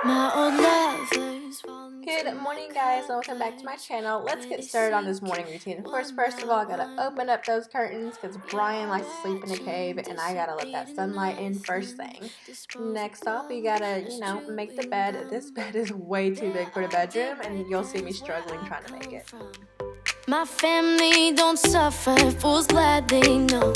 Good morning, guys, and welcome back to my channel. Let's get started on this morning routine. Of course, first of all, I gotta open up those curtains because Brian likes to sleep in a cave and I gotta let that sunlight in first thing. Next off, we gotta, make the bed. This bed is way too big for the bedroom and you'll see me struggling trying to make it. My family don't suffer, fools glad they know.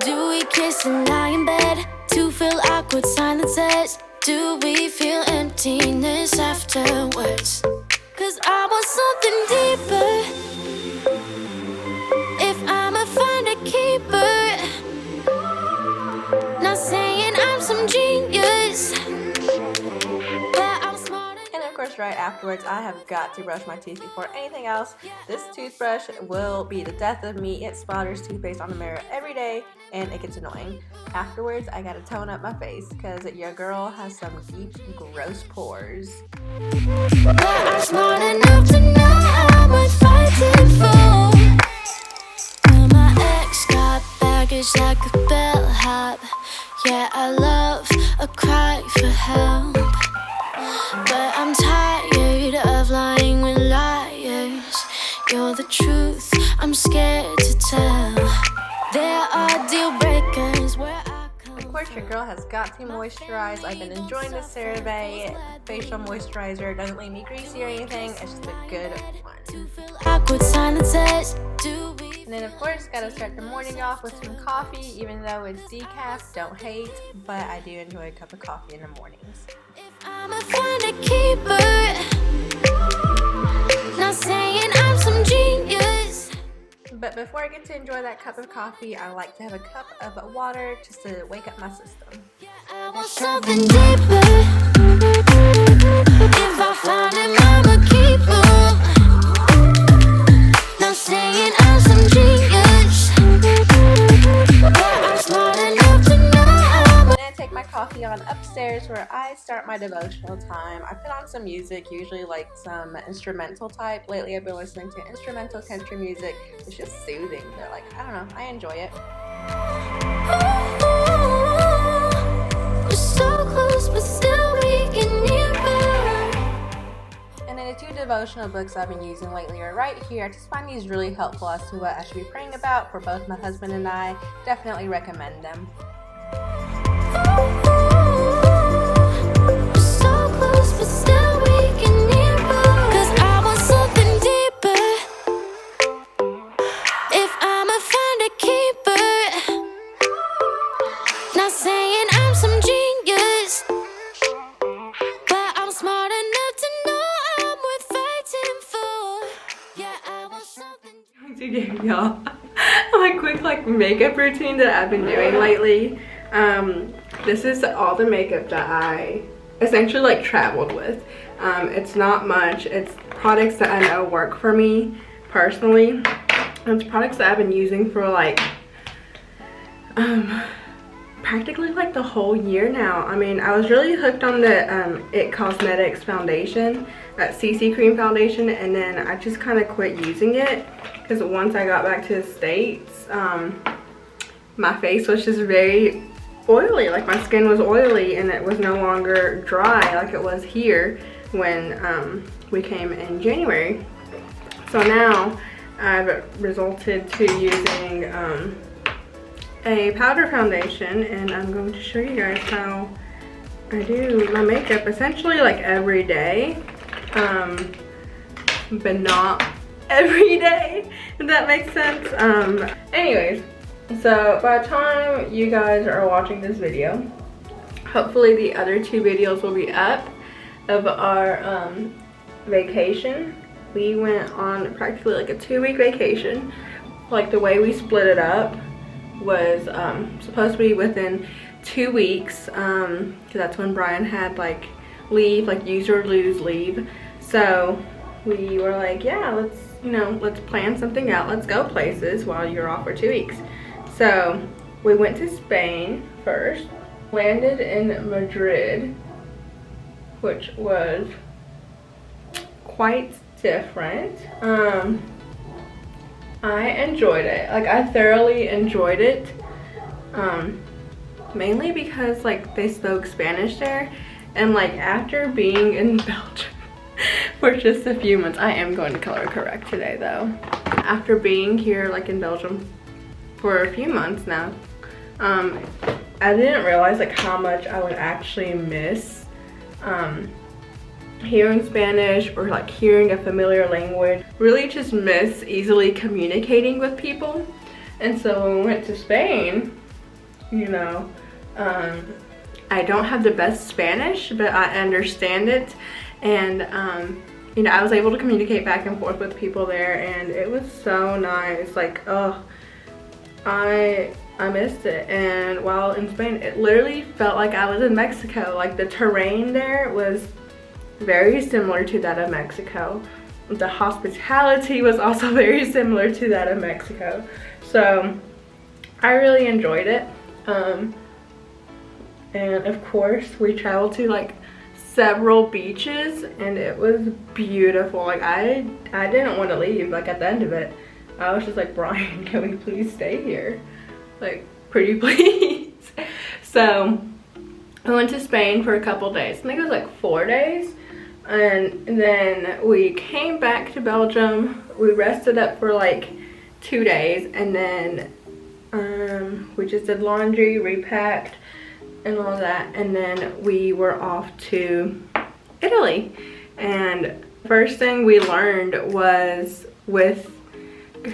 Do we kiss and lie in bed to fill awkward silences? Do we feel emptiness afterwards? 'Cause I want something deeper. If I'ma find a keeper, not saying I'm some genius, but I'm smart. And of course, right afterwards, I have got to brush my teeth before anything else. This toothbrush will be the death of me. It splatters toothpaste on the mirror every day and it gets annoying. Afterwards, I gotta tone up my face because your girl has some deep, gross pores. But I'm smart enough to know I'm worth fighting for. Well, my ex got baggage like a bellhop. Yeah, I love a cry for help. But I'm tired of lying with liars. You're the truth, I'm scared to tell. There are deal breakers where I come. Of course, your girl has got to moisturize. I've been enjoying this CeraVe facial moisturizer. It doesn't leave me greasy or anything. It's just a good one. Awkward silences. And then, of course, gotta start the morning off with some coffee. Even though it's decaf, don't hate, but I do enjoy a cup of coffee in the mornings. I'ma find a keeper. Not saying I'm some genius. But before I get to enjoy that cup of coffee, I like to have a cup of water just to wake up my system. I want something deeper. If I find him, I'ma keep him. Not saying I'm some genius, but I'm smart enough to know. Then I take my coffee on upstairs where I start my devotional time. I put on some music, usually like some instrumental type. Lately I've been listening to instrumental country music. It's just soothing. They're like, I don't know, I enjoy it. We're so close, but still we get nearer. And then the two devotional books I've been using lately are right here. I just find these really helpful as to what I should be praying about for both my husband and I. Definitely recommend them. So close, but still we get nearer. 'Cause I want something deeper. If I'ma find a keeper, not saying I'm some genius, but I'm smart enough to know I'm worth fighting for. Yeah, I want something. To give y'all a quick makeup routine that I've been doing lately. This is all the makeup that I essentially traveled with. It's not much. It's products that I know work for me personally. It's products that I've been using for practically the whole year now. I mean, I was really hooked on the It Cosmetics foundation, that CC cream foundation, and then I just kind of quit using it because once I got back to the States, my face was just very oily. Like my skin was oily and it was no longer dry like it was here when we came in January. So now I've resorted to using a powder foundation, and I'm going to show you guys how I do my makeup essentially every day, but not every day, if that makes sense. Anyways, so by the time you guys are watching this video, hopefully the other two videos will be up of our vacation. We went on practically a 2-week vacation. The way we split it up was supposed to be within 2 weeks, because that's when Brian had leave, use or lose leave. So we were yeah, let's plan something out. Let's go places while you're off for 2 weeks. So we went to Spain first, landed in Madrid, which was quite different. I enjoyed it. I thoroughly enjoyed it. Mainly because they spoke Spanish there, And like after being in Belgium for just a few months, I am going to color correct today though. After being here like in Belgium for a few months now, I didn't realize like how much I would actually miss hearing Spanish or like hearing a familiar language. Really just miss easily communicating with people. And so when we went to Spain, you know, I don't have the best Spanish, but I understand it. And you know, I was able to communicate back and forth with people there, and it was so nice. Like, oh, I missed it. And while in Spain, it literally felt like I was in Mexico. Like the terrain there was very similar to that of Mexico. The hospitality was also very similar to that of Mexico. So I really enjoyed it. And of course we traveled to like several beaches, and it was beautiful. Like I didn't want to leave. Like at the end of it, I was just like, Brian, can we please stay here? Like, pretty please. So I went to Spain for a couple days. I think it was like 4 days. And then we came back to Belgium. We rested up for like 2 days, and then we just did laundry, repacked, and all that. And then we were off to Italy. And first thing we learned was, with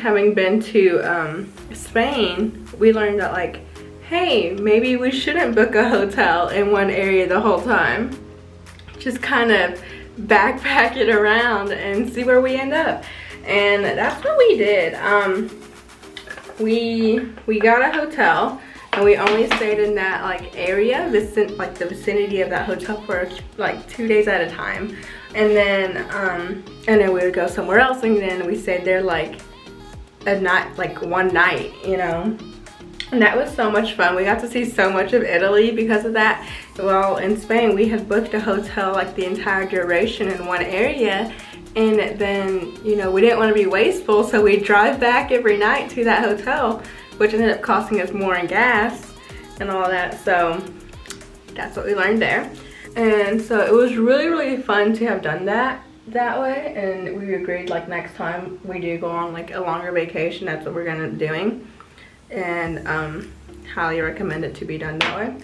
having been to Spain, we learned that like, hey, maybe we shouldn't book a hotel in one area the whole time. Just kind of backpack it around and see where we end up. And that's what we did. We got a hotel, and we only stayed in that like area, like the vicinity of that hotel for like 2 days at a time. And then we would go somewhere else, and then we stayed there like a night, like one night, you know. And that was so much fun. We got to see so much of Italy because of that. Well, in Spain, we had booked a hotel like the entire duration in one area. And then, you know, we didn't want to be wasteful, so we drive back every night to that hotel, which ended up costing us more in gas and all that. So that's what we learned there. And so it was really, really fun to have done that way. And we agreed like next time we do go on like a longer vacation, that's what we're gonna be doing. And highly recommend it to be done that way.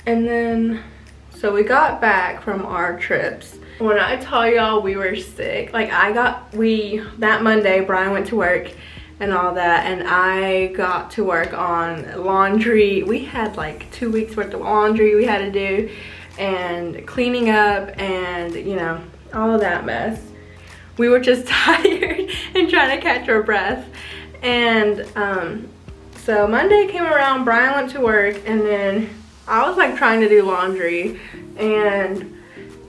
And then, so we got back from our trips. When I tell y'all we were sick, like that Monday, Brian went to work and all that, and I got to work on laundry. We had like 2 weeks worth of laundry we had to do, and cleaning up, and you know, all of that mess. We were just tired and trying to catch our breath. And so Monday came around, Brian went to work, and then I was like trying to do laundry and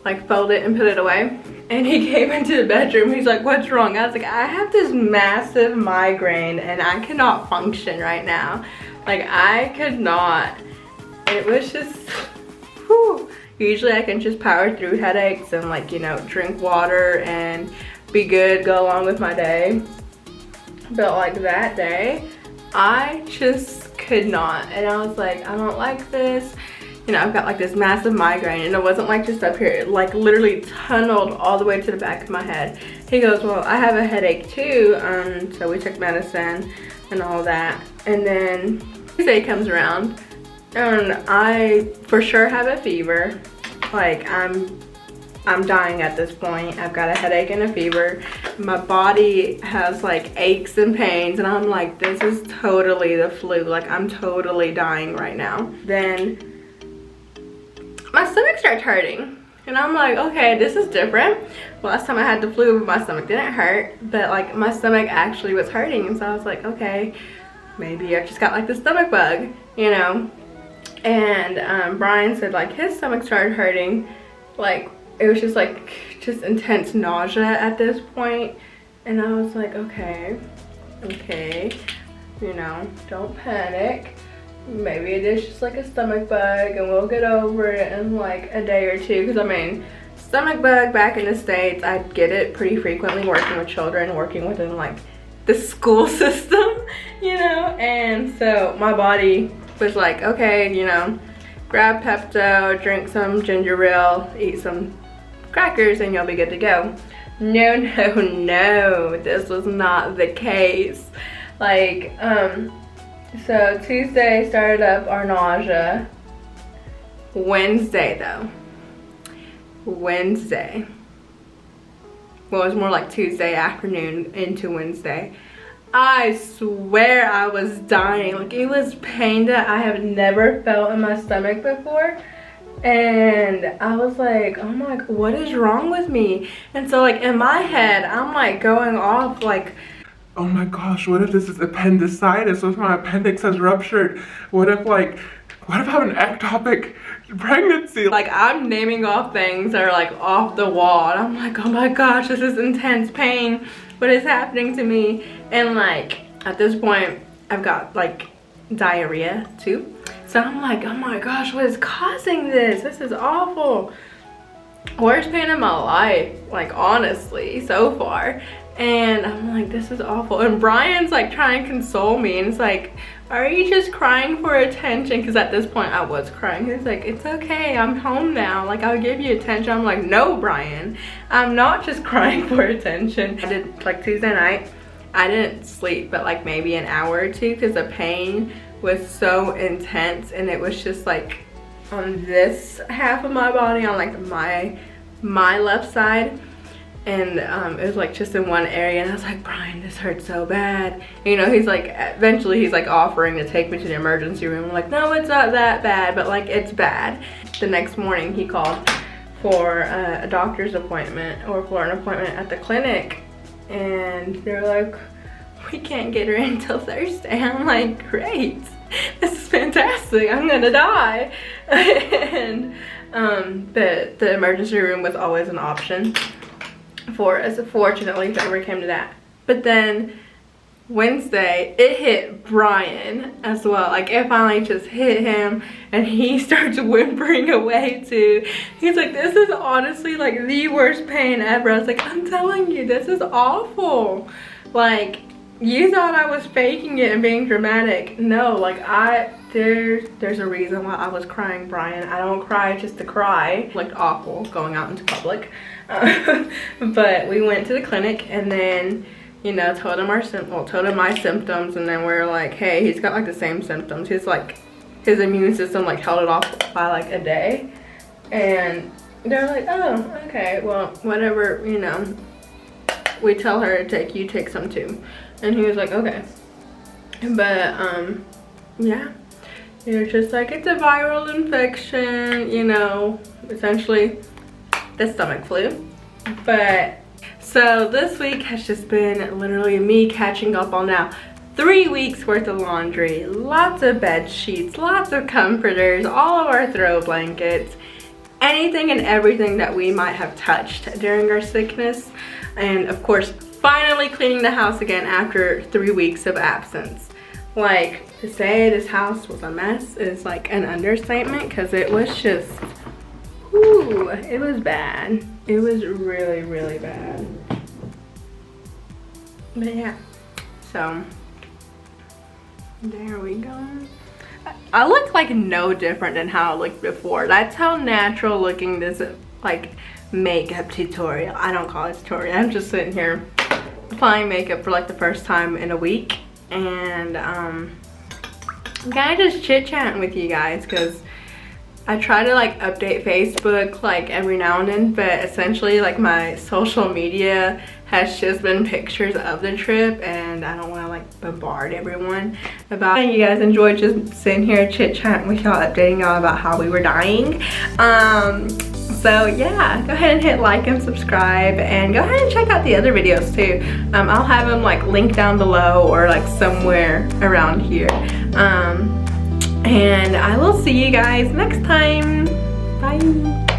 like fold it and put it away. And he came into the bedroom, he's like, what's wrong? I was like, I have this massive migraine and I cannot function right now. Like I could not. It was just, whew. Usually I can just power through headaches and like, you know, drink water and be good, go along with my day. But like that day, I just could not. And I was like, I don't like this. You know, I've got like this massive migraine, and it wasn't like just up here. It like literally tunneled all the way to the back of my head. He goes, well, I have a headache too. So we took medicine and all that. And then Tuesday comes around, and I for sure have a fever. Like I'm dying at this point. I've got a headache and a fever. My body has like aches and pains, and I'm like, this is totally the flu. Like I'm totally dying right now. Then my stomach starts hurting, and I'm like, okay, this is different. Last time I had the flu, my stomach didn't hurt, but like my stomach actually was hurting. And so I was like, okay, maybe I just got like the stomach bug, you know. And Brian said like his stomach started hurting. Like it was just like intense nausea at this point. And I was like, okay, you know, don't panic. Maybe it is just like a stomach bug and we'll get over it in like a day or two. Because I mean, stomach bug back in the States, I get it pretty frequently working with children, working within like the school system, you know. And so my body was like, okay, you know, grab Pepto, drink some ginger ale, eat some crackers, and you'll be good to go. No, no, no, this was not the case. Like, so Tuesday started up our nausea. Wednesday though, Wednesday, well, it was more like Tuesday afternoon into Wednesday, I swear I was dying. Like, it was pain that I have never felt in my stomach before. And I was like, oh my God, what is wrong with me? And so like in my head, I'm like going off like, oh my gosh, what if this is appendicitis? What if my appendix has ruptured? What if I have an ectopic pregnancy? Like, I'm naming off things that are like off the wall. And I'm like, oh my gosh, this is intense pain. What is happening to me? And like, at this point, I've got like diarrhea too. So I'm like, oh my gosh, what is causing this? This is awful. Worst pain in my life, like honestly, so far. And I'm like, this is awful. And Brian's like trying to console me, and it's like, are you just crying for attention? Because at this point I was crying. He's like, it's okay, I'm home now, like I'll give you attention. I'm like, no, Brian, I'm not just crying for attention. I did, like Tuesday night, I didn't sleep but like maybe an hour or two because the pain was so intense, and it was just like on this half of my body, on like my left side. And it was like just in one area, and I was like, Brian, this hurts so bad. And, you know, he's like, eventually he's like offering to take me to the emergency room. I'm like, no, it's not that bad, but like it's bad. The next morning he called for a doctor's appointment, or for an appointment at the clinic, and they're like, we can't get her until Thursday. I'm like, great, this is fantastic, I'm gonna die. And the emergency room was always an option for us, fortunately, if it ever came to that. But then Wednesday, it hit Brian as well. Like, it finally just hit him, and he starts whimpering away too. He's like, this is honestly like the worst pain ever. I was like, I'm telling you, this is awful. Like, you thought I was faking it and being dramatic. No, like there's a reason why I was crying, Brian. I don't cry just to cry. It looked awful going out into public. But we went to the clinic, and then, you know, told him my symptoms, and then we were like, hey, he's got like the same symptoms. His immune system like held it off by like a day. And they're like, oh, okay, well, whatever, you know, we tell her to take some too. And he was like, okay. But yeah, they're just like, it's a viral infection, you know, essentially the stomach flu. But so this week has just been literally me catching up on now 3 weeks worth of laundry, lots of bed sheets, lots of comforters, all of our throw blankets, anything and everything that we might have touched during our sickness. And of course, finally cleaning the house again after 3 weeks of absence. Like, to say this house was a mess is like an understatement, because it was just, ooh, it was bad. It was really, really bad. But yeah, so there we go. I look like no different than how I looked before. That's how natural looking this like makeup tutorial. I don't call it tutorial. I'm just sitting here applying makeup for like the first time in a week, and I'm kind of just chit-chatting with you guys, because I try to like update Facebook like every now and then, but essentially like my social media has just been pictures of the trip, and I don't want to like bombard everyone about it. You guys enjoyed just sitting here chit-chatting with y'all, updating y'all about how we were dying. So yeah, go ahead and hit like and subscribe, and go ahead and check out the other videos too. I'll have them like linked down below, or like somewhere around here. And I will see you guys next time. Bye.